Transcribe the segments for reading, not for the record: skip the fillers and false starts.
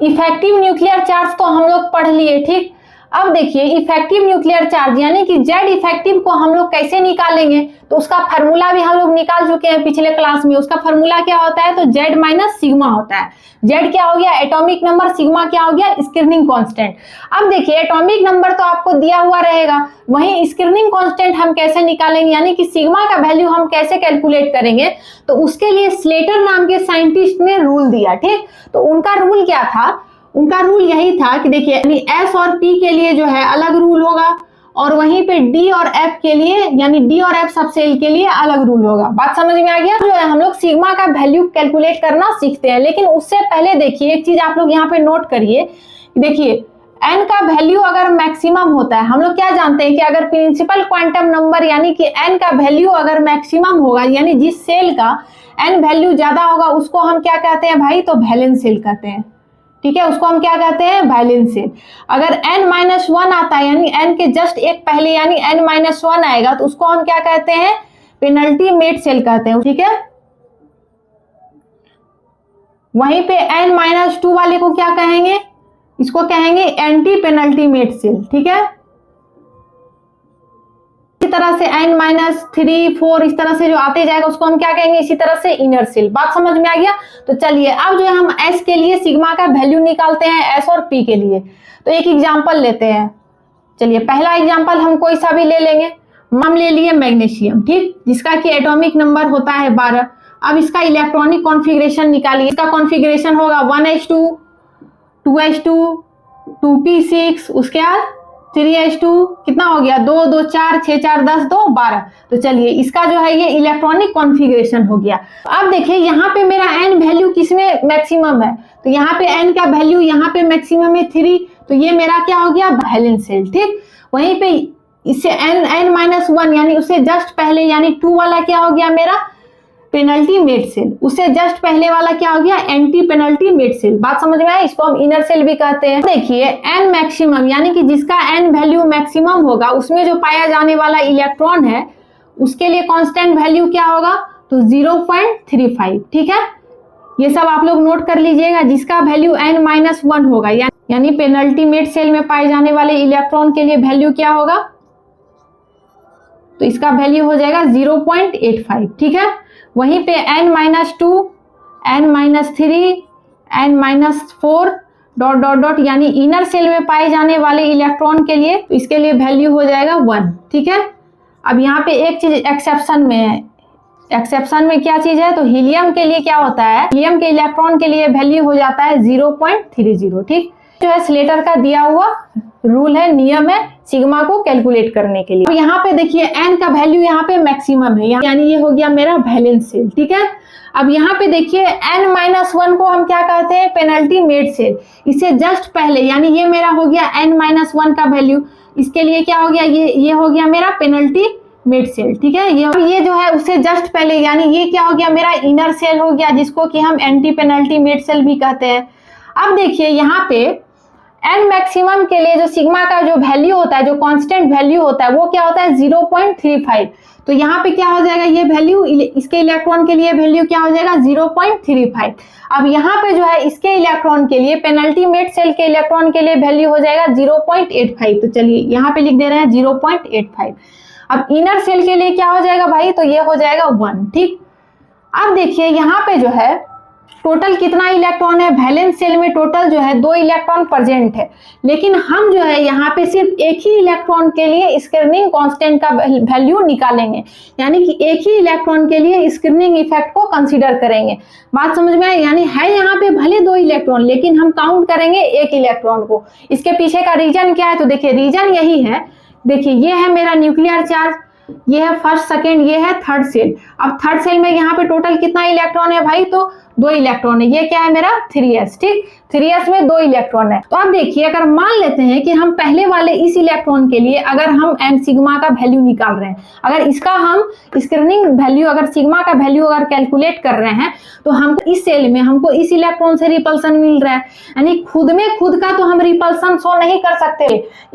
Effective nuclear charge तो हम लोग पढ़ लिए, ठीक। अब देखिए इफेक्टिव न्यूक्लियर चार्ज यानी कि जेड इफेक्टिव को हम लोग कैसे निकालेंगे, तो उसका फार्मूला भी हम लोग निकाल चुके हैं पिछले क्लास में। उसका फार्मूला क्या होता है, तो जेड माइनस सिग्मा होता है। जेड क्या हो गया, एटॉमिक नंबर, सिग्मा क्या हो गया, स्क्रीनिंग कांस्टेंट। अब देखिए एटॉमिक नंबर तो आपको दिया हुआ रहेगा, वहीं स्क्रीनिंग कांस्टेंट हम कैसे निकालेंगे, यानी कि सिग्मा का वैल्यू हम कैसे कैलकुलेट करेंगे, तो उसके लिए स्लेटर नाम के साइंटिस्ट ने रूल दिया, ठीक। तो उनका रूल क्या था, उनका रूल यही था कि देखिए यानी एस और पी के लिए जो है अलग रूल होगा, और वहीं पे डी और एफ के लिए यानी डी और एफ सबसेल के लिए अलग रूल होगा। बात समझ में आ गया। जो है हम लोग सिग्मा का वैल्यू कैलकुलेट करना सीखते हैं, लेकिन उससे पहले देखिए एक चीज आप लोग यहाँ पे नोट करिए। देखिए एन का वैल्यू अगर मैक्सिमम होता है, हम लोग क्या जानते हैं कि अगर प्रिंसिपल क्वांटम नंबर यानी कि एन का वैल्यू अगर मैक्सिमम होगा, यानी जिस सेल का एन वैल्यू ज्यादा होगा उसको हम क्या कहते हैं भाई, तो वैलेंस सेल कहते हैं, ठीक है। उसको हम क्या कहते हैं, वैलेंस सेल। अगर n-1 आता है यानी n के जस्ट एक पहले यानी n-1 आएगा तो उसको हम क्या कहते हैं, पेनल्टीमेट सेल कहते हैं, ठीक है। वहीं पे n-2 वाले को क्या कहेंगे, इसको कहेंगे एंटी पेनल्टीमेट सेल, ठीक है। इसी तरह से n-3, 4 इस तरह से जो आते जाएगा उसको हम क्या कहेंगे, इसी तरह से इनर सेल। बात समझ में आ गया। तो चलिए अब जो है हम s के लिए सिग्मा का वैल्यू निकालते हैं, s और p के लिए। तो एक एग्जांपल लेते हैं। चलिए पहला एग्जांपल हम कोई सा भी ले लेंगे। हम ले लिए मैग्नीशियम, ठीक, जिसका कि एटॉमिक नंबर होता है 12। अब इसका इलेक्ट्रॉनिक कॉन्फ़िगरेशन निकालिए। इसका कॉन्फ़िगरेशन होगा 1s2, 2s2, 2p6, उसके बाद 3s2, कितना हो गया, 2 2 4 6 4 10 2 12। तो चलिए इसका जो है ये इलेक्ट्रॉनिक कॉन्फ़िगरेशन हो गया। अब देखिए यहाँ पे मेरा n वैल्यू किसमें मैक्सिमम है, तो यहाँ पे n का वैल्यू यहाँ पे मैक्सिमम है 3, तो ये मेरा क्या हो गया, वैलेंस सेल, ठीक। वहीं पे इससे n-1 यानी उससे जस्ट पहले यानी 2 वाला क्या हो गया मेरा, पेनल्टीमेट सेल। उससे जस्ट पहले वाला क्या हो गया, एंटी पेनल्टीमेट सेल। बात समझ में आया। इसको हम इनर सेल भी कहते हैं। देखिए n मैक्सिमम यानी कि जिसका n वैल्यू मैक्सिमम होगा उसमें जो पाया जाने वाला इलेक्ट्रॉन है उसके लिए कांस्टेंट वैल्यू क्या होगा, तो 0.35, ठीक है। ये सब आप लोग नोट कर लीजिएगा। जिसका वैल्यू n-1 होगा यानी पेनल्टीमेट सेल में पाए जाने वाले इलेक्ट्रॉन के लिए वैल्यू क्या होगा, तो इसका वैल्यू हो जाएगा 0.85, ठीक है। वहीं पे n-2, n-3, n-4 dot dot dot यानी इनर सेल में पाए जाने वाले इलेक्ट्रॉन के लिए, तो इसके लिए वैल्यू हो जाएगा 1, ठीक है। अब यहाँ पे एक चीज एक्सेप्शन में है। एक्सेप्शन में क्या चीज है, तो हीलियम के लिए क्या होता है, हीलियम के इलेक्ट्रॉन के लिए वैल्यू हो जाता है 0.30, ठीक। जो है स्लेटर का दिया हुआ रूल है, नियम है सिग्मा को कैलकुलेट करने के लिए। अब यहाँ पे देखिए n का वैल्यू यहाँ पे मैक्सिमम है, यानी ये हो गया मेरा वैलेंस सेल, ठीक है। अब यहाँ पे देखिए n-1 को हम क्या कहते हैं, पेनल्टीमेट सेल। इससे जस्ट पहले यानी ये मेरा हो गया n-1 का वैल्यू, इसके लिए क्या हो गया, ये हो गया मेरा पेनल्टीमेट सेल, ठीक है। ये जो है उससे जस्ट पहले यानी ये क्या हो गया, मेरा इनर सेल हो गया, जिसको कि हम एंटी पेनल्टीमेट सेल भी कहते हैं। अब देखिए यहाँ पे n मैक्सिमम के लिए जो सिग्मा का जो वैल्यू होता है, जो कांस्टेंट वैल्यू होता है, वो क्या होता है 0.35। तो यहाँ पे क्या हो जाएगा, ये वैल्यू इसके इलेक्ट्रॉन के लिए वैल्यू क्या हो जाएगा 0.35। अब यहाँ पे जो है इसके इलेक्ट्रॉन के लिए, पेनल्टीमेट सेल के इलेक्ट्रॉन के लिए वैल्यू हो जाएगा 0.85। तो चलिए यहाँ पे लिख दे रहे हैं 0.85। अब इनर सेल के लिए क्या हो जाएगा भाई, तो ये हो जाएगा 1, ठीक। अब देखिए यहाँ पे जो है टोटल कितना इलेक्ट्रॉन है, वैलेंस सेल में टोटल जो है 2 इलेक्ट्रॉन प्रेजेंट है, लेकिन हम जो है यहाँ पे सिर्फ एक ही इलेक्ट्रॉन के लिए स्क्रीनिंग कांस्टेंट का वैल्यू निकालेंगे, यानी कि एक ही इलेक्ट्रॉन के लिए स्क्रीनिंग इफेक्ट को कंसीडर करेंगे। बात समझ में आई। यानी है यहाँ पे भले 2 इलेक्ट्रॉन, लेकिन हम काउंट करेंगे एक इलेक्ट्रॉन को। इसके पीछे का रीजन क्या है, तो देखिए रीजन यही है। देखिए ये है मेरा न्यूक्लियर चार्ज, ये है फर्स्ट सेकेंड, ये है थर्ड सेल। अब थर्ड सेल में यहाँ पे टोटल कितना इलेक्ट्रॉन है भाई, तो 2 इलेक्ट्रॉन है। ये क्या है मेरा 3s, ठीक। 3s में 2 इलेक्ट्रॉन है। तो अब देखिए अगर मान लेते हैं कि हम पहले वाले इस इलेक्ट्रॉन के लिए अगर हम n सिग्मा का वैल्यू निकाल रहे हैं, अगर इसका हम स्क्रीनिंग वैल्यू अगर सिग्मा का वैल्यू अगर कैलकुलेट कर रहे हैं, तो हमको इस सेल में हमको इस इलेक्ट्रॉन से रिपल्सन मिल रहा है, यानी खुद में खुद का तो हम रिपल्सन शो नहीं कर सकते।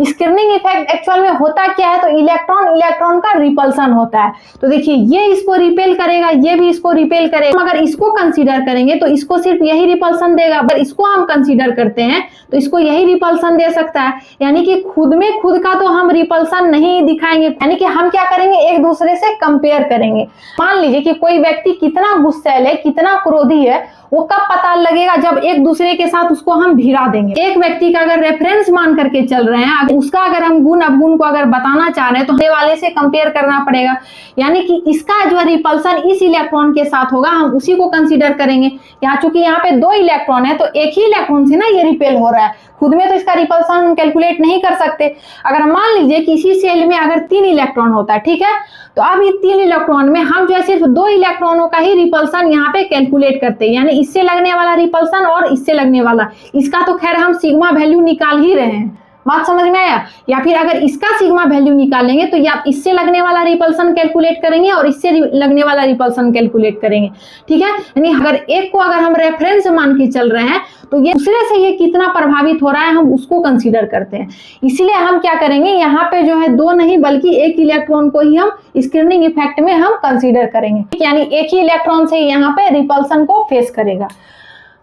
स्क्रीनिंग इफेक्ट एक्चुअल में होता क्या है, तो इलेक्ट्रॉन का रिपल्सन होता है। तो देखिए ये इसको रिपेल करेगा, ये भी इसको रिपेल करेगा। अगर इसको कंसीडर करें करेंगे तो इसको सिर्फ यही रिपल्सन देगा, पर इसको हम कंसीडर करते हैं तो इसको यही रिपल्सन दे सकता है। यानी कि खुद में खुद का तो हम रिपल्सन नहीं दिखाएंगे, यानी कि हम क्या करेंगे, एक दूसरे से कंपेयर करेंगे। मान लीजिए कि कोई व्यक्ति कितना गुस्सैल है, कितना क्रोधी है, वो कब पता लगेगा, जब एक दूसरे के साथ उसको हम भिड़ा देंगे। एक व्यक्ति का अगर रेफरेंस मान करके चल रहे हैं, उसका अगर हम गुण अवगुण को अगर बताना चाह रहे हैं तो सामने वाले से कंपेयर करना पड़ेगा। यानी कि इसका जो रिपल्सन इस इलेक्ट्रॉन के साथ होगा, हम उसी को कंसीडर करेंगे। यहाँ चूंकि यहाँ पे 2 इलेक्ट्रॉन है तो एक ही इलेक्ट्रॉन से ना ये रिपेल हो रहा है, खुद में तो इसका रिपल्सन कैलकुलेट नहीं कर सकते। अगर हम मान लीजिए कि इसी सेल में अगर 3 इलेक्ट्रॉन होता है, ठीक है, तो अब ये 3 इलेक्ट्रॉन में हम जो है सिर्फ 2 इलेक्ट्रॉनों का ही रिपल्सन यहाँ पे कैलकुलेट करते हैं, यानी इससे लगने वाला रिपल्सन और इससे लगने वाला। इसका तो खैर हम सिग्मा वैल्यू निकाल ही रहे हैं, बात समझ में आया। या फिर अगर इसका सिग्मा वैल्यू निकालेंगे तो या इससे लगने वाला रिपल्सन कैलकुलेट करेंगे और इससे लगने वाला रिपल्सन कैलकुलेट करेंगे, ठीक है। यानी अगर एक को अगर हम रेफरेंस मान के चल रहे हैं तो ये दूसरे से ये कितना प्रभावित हो रहा है हम उसको कंसीडर करते हैं। इसीलिए हम क्या करेंगे, यहाँ पे जो है 2 नहीं बल्कि 1 इलेक्ट्रॉन को ही हम स्क्रीनिंग इफेक्ट में हम कंसीडर करेंगे, यानी एक ही इलेक्ट्रॉन से यहाँ पे रिपल्सन को फेस करेगा।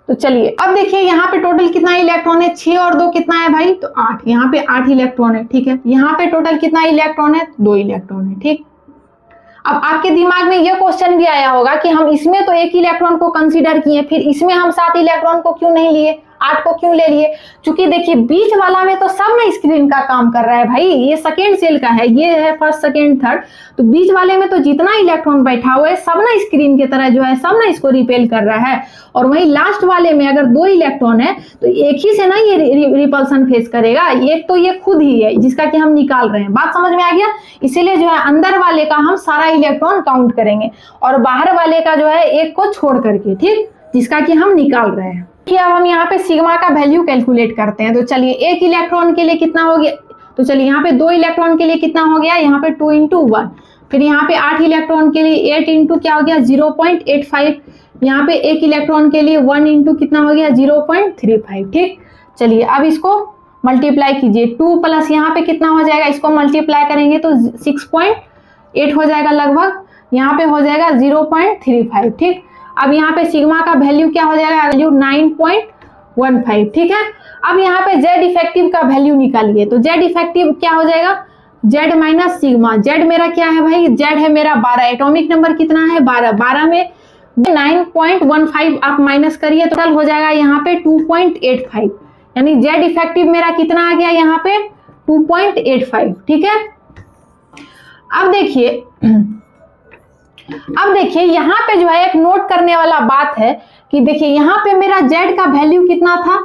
तो चलिए अब देखिए यहाँ पे टोटल कितना इलेक्ट्रॉन है, 6 और 2 कितना है भाई, तो 8। यहाँ पे 8 इलेक्ट्रॉन है, ठीक है। यहाँ पे टोटल कितना इलेक्ट्रॉन है, 2 इलेक्ट्रॉन है, ठीक। अब आपके दिमाग में ये क्वेश्चन भी आया होगा कि हम इसमें तो 1 इलेक्ट्रॉन को कंसीडर किए, फिर इसमें हम 7 इलेक्ट्रॉन को क्यों नहीं लिए, 8 को क्यों ले लिए। क्योंकि देखिए बीच वाला में तो सब ना स्क्रीन का काम कर रहा है भाई, ये सेकेंड सेल का है, ये है फर्स्ट सेकेंड थर्ड, तो बीच वाले में तो जितना इलेक्ट्रॉन बैठा हुआ है सब ना स्क्रीन की तरह जो है सब ना इसको रिपेल कर रहा है। और वही लास्ट वाले में अगर 2 इलेक्ट्रॉन है तो एक ही से ना ये रिपल्सन फेस करेगा, एक तो ये खुद ही है जिसका कि हम निकाल रहे हैं, बात समझ में आ गया। इसीलिए जो है अंदर वाले का हम सारा इलेक्ट्रॉन काउंट करेंगे और बाहर वाले का जो है एक को छोड़ करके, ठीक, जिसका कि हम निकाल रहे हैं। अब हम यहाँ पे सिग्मा का वैल्यू कैलकुलेट करते हैं। तो चलिए 1 इलेक्ट्रॉन के लिए कितना हो गया, तो चलिए यहाँ पे 2 इलेक्ट्रॉन के लिए कितना हो गया, यहाँ पे 2 × 1। फिर यहाँ पे 8 इलेक्ट्रॉन के लिए 8 × क्या हो गया 0.85। यहाँ पे 1 इलेक्ट्रॉन के लिए 1 × कितना हो गया 0.35, ठीक। चलिए अब इसको मल्टीप्लाई कीजिए, 2 प्लस यहाँ पे कितना हो जाएगा, इसको मल्टीप्लाई करेंगे तो 6.8 हो जाएगा लगभग, यहाँ पे हो जाएगा 0.35, ठीक। अब यहाँ पे सिग्मा का वैल्यू क्या हो जाएगा, वैल्यू 9.15, ठीक है। अब यहाँ पे जेड इफेक्टिव का वैल्यू निकालिए, तो जेड इफेक्टिव क्या हो जाएगा, जेड माइनस सिग्मा। जेड मेरा क्या है भाई, जेड है मेरा 12, एटॉमिक नंबर कितना है 12, 12 में 9.15 आप माइनस करिए, टोटल हो जाएगा यहाँ पे 2.85, यानी जेड इफेक्टिव मेरा कितना आ गया यहाँ पे 2.85, ठीक है। अब देखिए यहाँ पे जो है एक नोट करने वाला बात है कि देखिए यहाँ पे मेरा जेड का वैल्यू कितना था,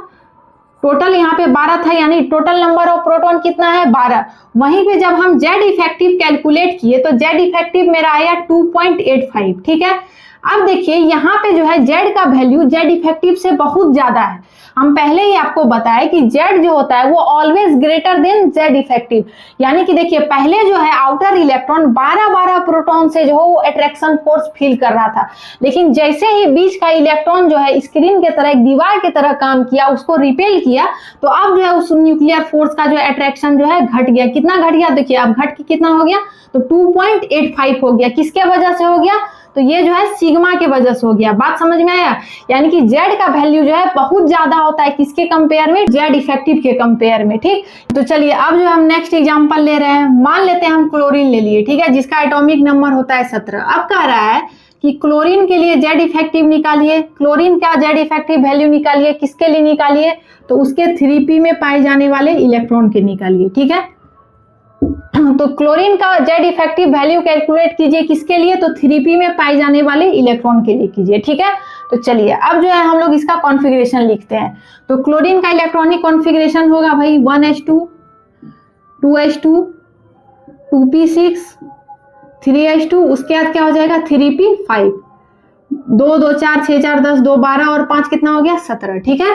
टोटल यहाँ पे 12 था, यानी टोटल नंबर ऑफ प्रोटॉन कितना है 12। वहीं पे जब हम जेड इफेक्टिव कैलकुलेट किए तो जेड इफेक्टिव मेरा आया 2.85, ठीक है। अब देखिए यहाँ पे जो है जेड का वैल्यू जेड इफेक्टिव से बहुत ज्यादा है। हम पहले ही आपको बताया कि जेड जो होता है वो always greater than Z effective, यानी कि देखिए पहले जो है आउटर इलेक्ट्रॉन 12 प्रोटॉन से जो है वो अट्रैक्शन फोर्स फील कर रहा था, लेकिन जैसे ही बीच का इलेक्ट्रॉन जो है स्क्रीन के तरह एक दीवार की तरह काम किया, उसको रिपेल किया, तो अब जो है उस न्यूक्लियर फोर्स का जो अट्रैक्शन जो है घट गया। कितना घट गया, देखिए अब घट के कितना हो गया, तो 2.85 हो गया। किसके वजह से हो गया, तो ये जो है सिग्मा के वजह से हो गया, बात समझ में आया। यानी कि जेड का वैल्यू जो है बहुत ज्यादा होता है, किसके कंपेयर में, जेड इफेक्टिव के कंपेयर में, ठीक। तो चलिए अब जो हम नेक्स्ट एग्जांपल ले रहे हैं, मान लेते हैं हम क्लोरीन ले लिए, ठीक है, जिसका एटॉमिक नंबर होता है 17। अब कह रहा है कि क्लोरीन के लिए जेड इफेक्टिव निकालिए, क्लोरीन का जेड इफेक्टिव वैल्यू निकालिए, किसके लिए निकालिए, तो उसके 3p में पाए जाने वाले इलेक्ट्रॉन के निकालिए, ठीक है। तो क्लोरीन का जेड इफेक्टिव वैल्यू कैलकुलेट कीजिए किसके लिए, तो 3p में पाए जाने वाले इलेक्ट्रॉन के लिए कीजिए, ठीक है। तो चलिए अब जो है हम लोग इसका कॉन्फ़िगरेशन लिखते हैं। तो क्लोरीन का इलेक्ट्रॉनिक कॉन्फ़िगरेशन होगा भाई 1s2 2s2 2p6 3s2, उसके बाद क्या हो जाएगा 3p5, 2 2 4 6 4 10 2 12 और 5 कितना हो गया 17, ठीक है।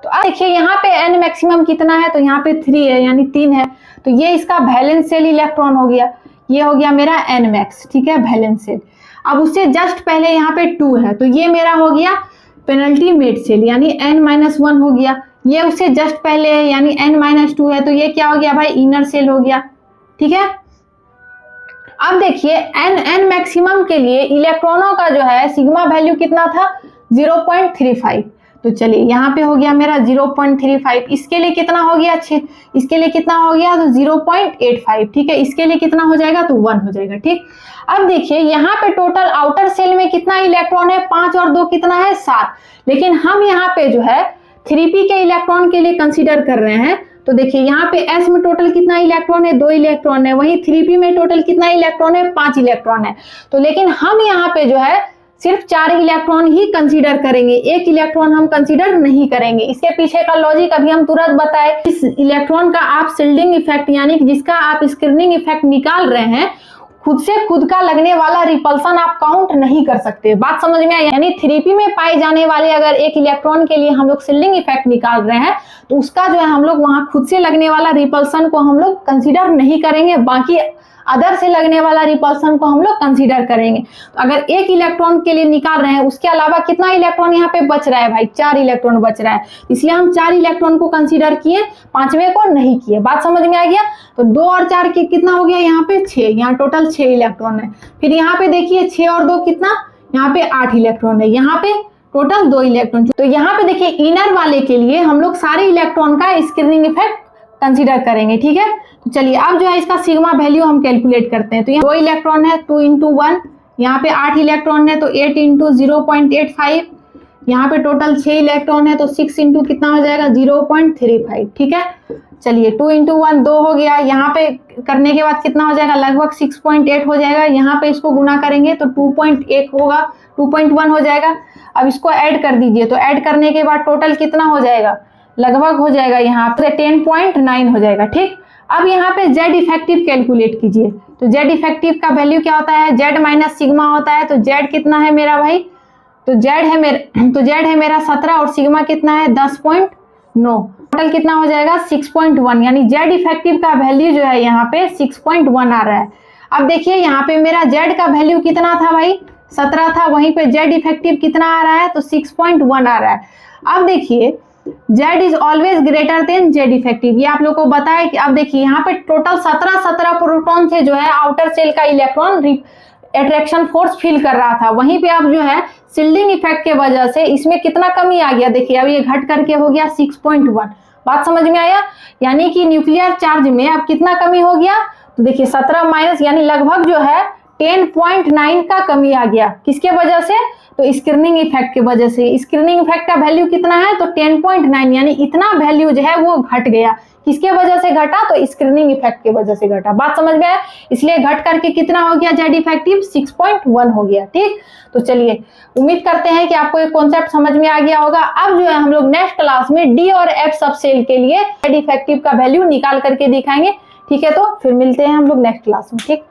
तो अब देखिए यहाँ पे n मैक्सिमम कितना है, तो यहाँ पे 3 है, यानी 3 है, तो ये इसका वैलेंस सेल इलेक्ट्रॉन हो गया, ये हो गया मेरा n मैक्स, ठीक है, वैलेंस सेल। अब उससे जस्ट पहले यहाँ पे 2 है, तो ये मेरा हो गया पेनल्टीमेट सेल, यानी n-1 हो गया। ये उससे जस्ट पहले है, यानी n-2 है, तो ये क्या हो गया भाई इनर सेल हो गया, ठीक है। अब देखिए n मैक्सिमम के लिए इलेक्ट्रॉनों का जो है सिग्मा वैल्यू कितना था 0.35। तो चलिए यहाँ पे हो गया मेरा 0.35, इसके लिए कितना हो गया, इसके लिए कितना हो गया, तो 0.85, ठीक है। इसके लिए कितना हो जाएगा, तो 1 हो जाएगा, ठीक। अब देखिए यहाँ पे टोटल आउटर सेल में कितना इलेक्ट्रॉन है, 5 और 2 कितना है, 7। लेकिन हम यहाँ पे जो है 3p के इलेक्ट्रॉन के लिए कंसीडर कर रहे हैं। तो देखिए यहाँ पे s में टोटल कितना इलेक्ट्रॉन है, 2 इलेक्ट्रॉन है। वहीं 3p में टोटल कितना इलेक्ट्रॉन है, 5 इलेक्ट्रॉन है। तो लेकिन हम यहाँ पे जो है सिर्फ 4 इलेक्ट्रॉन ही कंसीडर करेंगे, 1 इलेक्ट्रॉन हम कंसीडर नहीं करेंगे। इसके पीछे का लॉजिक अभी हम तुरंत बताए। इस इलेक्ट्रॉन का आप शिल्डिंग इफेक्ट यानी कि जिसका आप स्क्रीनिंग इफेक्ट निकाल रहे हैं, खुद से खुद का लगने वाला रिपल्सन आप काउंट नहीं कर सकते। बात समझ में आई? यानी 3p में पाए जाने वाले अगर 1 इलेक्ट्रॉन के लिए हम लोग शिल्डिंग इफेक्ट निकाल रहे हैं तो उसका जो है हम लोग वहां खुद से लगने वाला रिपल्सन को हम लोग कंसीडर नहीं करेंगे, बाकी अदर से लगने वाला रिपल्सन को हम लोग कंसीडर करेंगे। तो अगर 1 इलेक्ट्रॉन के लिए निकाल रहे हैं, उसके अलावा कितना इलेक्ट्रॉन यहाँ पे बच रहा है भाई, 4 इलेक्ट्रॉन बच रहा है। इसलिए हम 4 इलेक्ट्रॉन को कंसीडर किए, 5वें को नहीं किए। बात समझ में आ गया? तो 2 और 4 के कितना हो गया, यहाँ पे 6, यहाँ टोटल 6 इलेक्ट्रॉन है। फिर यहाँ पे देखिए 6 और 2 कितना, यहाँ पे 8 इलेक्ट्रॉन है, यहाँ पे टोटल 2 इलेक्ट्रॉन। तो यहाँ पे देखिए इनर वाले के लिए हम लोग सारे इलेक्ट्रॉन का स्क्रीनिंग इफेक्ट कंसीडर करेंगे, ठीक है। तो चलिए अब जो है इसका सिग्मा वैल्यू हम कैलकुलेट करते हैं। तो यहाँ 2 इलेक्ट्रॉन है, 2 × 1, यहाँ पे 8 इलेक्ट्रॉन है तो 8 × 0.85, यहाँ पे टोटल 6 इलेक्ट्रॉन है तो 6 × कितना हो जाएगा, 0.35, ठीक है। चलिए 2 × 1 2 हो गया, यहाँ पे करने के बाद कितना हो जाएगा, लगभग 6.8 हो जाएगा। यहाँ पे इसको गुना करेंगे तो 2.1 होगा, 2.1 हो जाएगा। अब इसको ऐड कर दीजिए, तो ऐड करने के बाद टोटल कितना हो जाएगा, लगभग हो जाएगा यहाँ पे 10.9 हो जाएगा, ठीक। अब यहाँ पे Z इफेक्टिव कैलकुलेट कीजिए। तो Z इफेक्टिव का वैल्यू क्या होता है, Z माइनस सिग्मा होता है। तो Z कितना है मेरा भाई, तो Z है मेरा 17 और सिग्मा कितना है 10.9, टोटल कितना हो जाएगा 6.1। यानी Z इफेक्टिव का वैल्यू जो है यहाँ पे 6.1 आ रहा है। अब देखिए यहाँ पे मेरा Z का वैल्यू कितना था भाई, 17 था, वहीं पे Z इफेक्टिव कितना आ रहा है, तो 6.1 आ रहा है। अब देखिए Z is always greater than Z effective, ये आप लोग को बताया कि अब देखिए यहाँ पे टोटल 17 प्रोटॉन से जो है आउटर सेल का इलेक्ट्रॉन अट्रैक्शन फोर्स फील कर रहा था। वहीं पे अब जो है शिल्डिंग इफेक्ट के वजह से इसमें कितना कमी आ गया, देखिए अब ये घट करके हो गया 6.1। बात समझ में आया? यानी कि न्यूक्लियर चार्ज में अब कितना कमी हो गया, तो देखिए 17 माइनस यानी लगभग जो है 10.9 का कमी आ गया। किसके वजह से, तो स्क्रीनिंग इफेक्ट के वजह से। स्क्रीनिंग इफेक्ट का वैल्यू कितना है, तो 10.9, यानी इतना वैल्यू जो है वो घट गया। किसके वजह से घटा, तो स्क्रीनिंग इफेक्ट के वजह से घटा। बात समझ में आया? इसलिए घट करके कितना हो गया Z इफेक्टिव, 6.1 हो गया, ठीक। तो चलिए उम्मीद करते हैं कि आपको ये कॉन्सेप्ट समझ में आ गया होगा। अब जो है हम लोग नेक्स्ट क्लास में D और F सब सेल के लिए Z इफेक्टिव का वैल्यू निकाल करके दिखाएंगे, ठीक है। तो फिर मिलते हैं हम लोग नेक्स्ट क्लास में, ठीक।